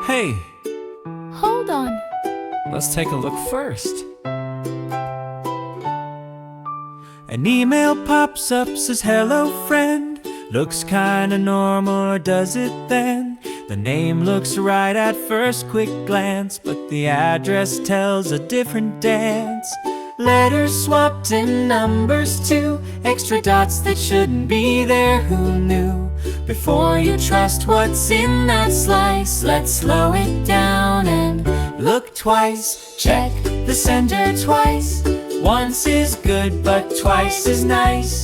Hey, Hold on. let's take a look first. An email pops up, says hello friend. Looks kinda normal, or does it then? The name looks right at first quick glance, but the address tells a different dance. Letters swapped and numbers too, extra dots that shouldn't be there, who knew? Before you trust what's in that slice, let's slow it down and look twice. Check the sender twice. Once is good, but twice is nice.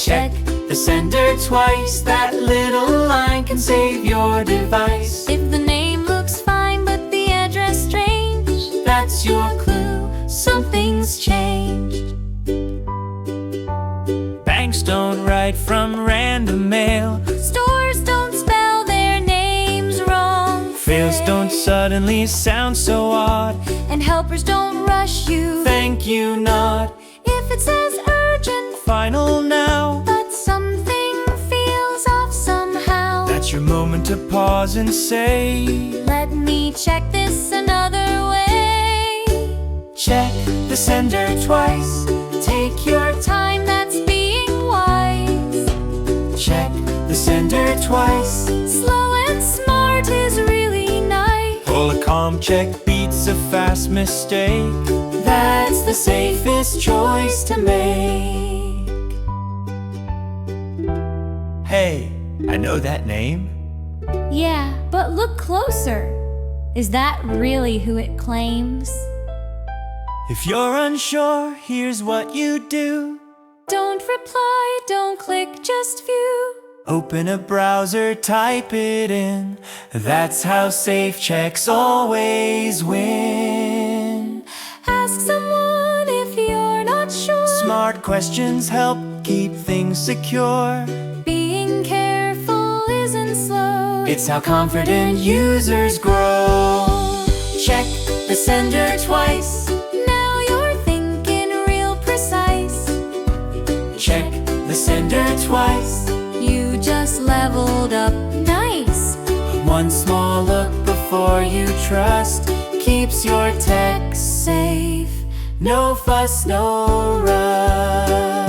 Check the sender twice. That little line can save your device. If the name looks fine but the address strange, That's your clue. something's changed. Banks don't write from random mail. Stores don't spell their names wrong. Fails don't suddenly sound so odd. And helpers don't rush you. Thank you not. If it says urgent, Final now. but something feels off somehow. That's your moment to pause and say, Let me check this another way. check the sender twice. Take your time, that's being wise. Check the sender twice. Slow and smart is really nice. Pull a calm check beats a fast mistake. That's the safest choice to make. Hey, I know that name. Yeah, but look closer. Is that really who it claims? If you're unsure, here's what you do. Don't reply, don't click, just view. Open a browser, type it in. That's how safe checks always win. Ask someone if you're not sure. Smart questions help keep things secure. Being careful isn't slow. It's how confident users grow. Check the sender twice. Now you're thinking real precise. Check the sender twice. You just leveled up nice. One small look before you trust keeps your text safe. No fuss, no rush.